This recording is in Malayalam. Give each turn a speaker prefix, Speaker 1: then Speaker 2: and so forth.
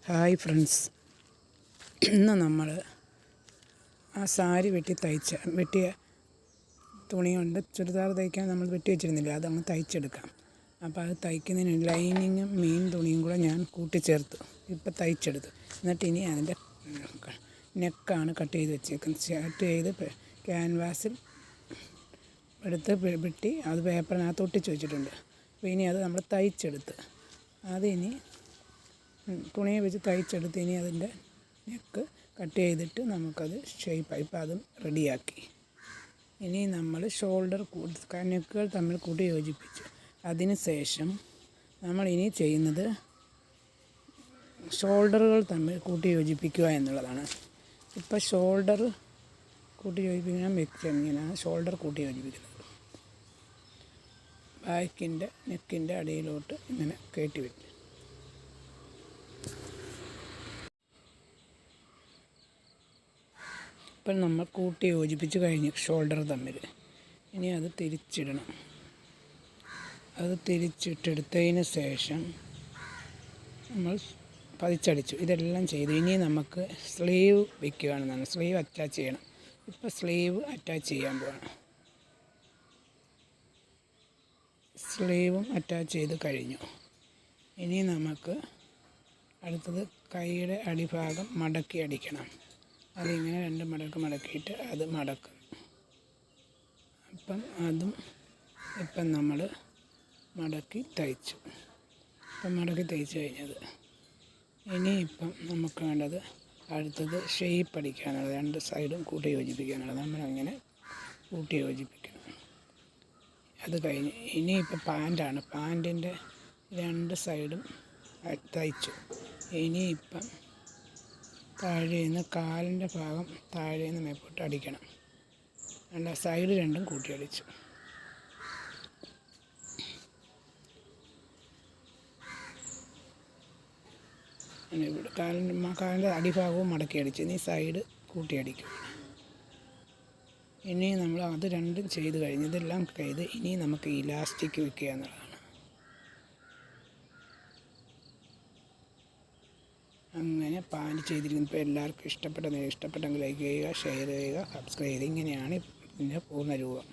Speaker 1: ഹായ് ഫ്രണ്ട്സ്, ഇന്ന് നമ്മൾ ആ സാരി വെട്ടിയ തുണി കൊണ്ട് ചുരിദാർ തയ്ക്കാൻ നമ്മൾ വെട്ടി വെച്ചിരുന്നില്ല, അത് നമ്മൾ തയ്ച്ചെടുക്കാം. അപ്പോൾ അത് തയ്ക്കുന്നതിന് ലൈനിങ്ങും മെയിൻ തുണിയും കൂടെ ഞാൻ കൂട്ടിച്ചേർത്തു. ഇപ്പോൾ തയ്ച്ചെടുത്തു. എന്നിട്ട് ഇനി അതിൻ്റെ നെക്കാണ് കട്ട് ചെയ്ത് വെച്ചേക്കുന്നത്. കട്ട് ചെയ്ത് ക്യാൻവാസിൽ എടുത്ത് വെട്ടി അത് പേപ്പറിനകത്ത് ഒട്ടിച്ച് വെച്ചിട്ടുണ്ട്. അപ്പോൾ ഇനി അത് നമ്മൾ തയ്ച്ചെടുത്ത് അതിനി തുണിയെ വെച്ച് തയ്ച്ചെടുത്ത് ഇനി അതിൻ്റെ നെക്ക് കട്ട് ചെയ്തിട്ട് നമുക്കത് ഷേപ്പായി. ഇപ്പോൾ അതും റെഡിയാക്കി. ഇനി നമ്മൾ നെക്കുകൾ തമ്മിൽ കൂട്ടി യോജിപ്പിച്ചു. അതിന് ശേഷം നമ്മൾ ഇനി ചെയ്യുന്നത് ഷോൾഡറുകൾ തമ്മിൽ കൂട്ടി യോജിപ്പിക്കുക എന്നുള്ളതാണ്. ഇപ്പോൾ ഷോൾഡർ കൂട്ടി യോജിപ്പിക്കാൻ ഇങ്ങനെയാണ് ഷോൾഡർ കൂട്ടി യോജിപ്പിക്കുന്നത്. നെക്കിൻ്റെ അടിയിലോട്ട് ഇങ്ങനെ കയറ്റി വയ്ക്കും. ഇപ്പം നമ്മൾ കൂട്ടി യോജിപ്പിച്ച് കഴിഞ്ഞ് ഷോൾഡർ തമ്മിൽ ഇനി അത് തിരിച്ചിടണം. അത് തിരിച്ചിട്ടെടുത്തതിന് ശേഷം നമ്മൾ പതിച്ചടിച്ചു. ഇതെല്ലാം ചെയ്തു. ഇനി നമുക്ക് സ്ലീവ് വയ്ക്കുകയാണെന്നാണ്. സ്ലീവ് അറ്റാച്ച് ചെയ്യണം. ഇപ്പോൾ സ്ലീവ് അറ്റാച്ച് ചെയ്യാൻ പോവാണ്. സ്ലീവും അറ്റാച്ച് ചെയ്ത് കഴിഞ്ഞു. ഇനി നമുക്ക് അടുത്തത് കൈയുടെ അടിഭാഗം മടക്കി അടിക്കണം. അതിങ്ങനെ 2 മടക്ക് മടക്കിയിട്ട് അത് മടക്കും. ഇപ്പം നമ്മൾ മടക്കി തയ്ച്ചു. മടക്കി തയ്ച്ചു കഴിഞ്ഞത് ഇനിയിപ്പം നമുക്ക് വേണ്ടത് അടുത്തത് ഷേപ്പ് അടിക്കാനുള്ളത്. 2 സൈഡും കൂട്ടി യോജിപ്പിക്കാനുള്ളത്. നമ്മളങ്ങനെ കൂട്ടി യോജിപ്പിക്കണം. അത് കഴിഞ്ഞ് ഇനിയിപ്പം പാൻറ്റാണ്. പാൻറ്റിൻ്റെ 2 സൈഡും തയ്ച്ചു. ഇനിയിപ്പം താഴേന്ന് കാലിൻ്റെ ഭാഗം താഴേന്ന് മേപ്പോട്ട് അടിക്കണം. സൈഡ് 2 കൂട്ടി അടിച്ചു. ഇവിടെ കാലിൻ്റെ അടിഭാഗവും മടക്കി അടിച്ച് ഇനി സൈഡ് കൂട്ടി അടിക്കും. ഇനി നമ്മൾ അത് 2 ചെയ്ത് കഴിഞ്ഞ് ഇതെല്ലാം ചെയ്ത് ഇനി നമുക്ക് ഇലാസ്റ്റിക് വെക്കുക എന്നുള്ളതാണ്. അങ്ങനെ പാൻറ്റ് ചെയ്തിരിക്കുന്നത്. ഇപ്പോൾ എല്ലാവർക്കും ഇഷ്ടപ്പെട്ടെങ്കിൽ ലൈക്ക് ചെയ്യുക, ഷെയർ ചെയ്യുക, സബ്സ്ക്രൈബ് ചെയ്യുക. ഇങ്ങനെയാണ് ഇതിൻ്റെ പൂർണ്ണ രൂപം.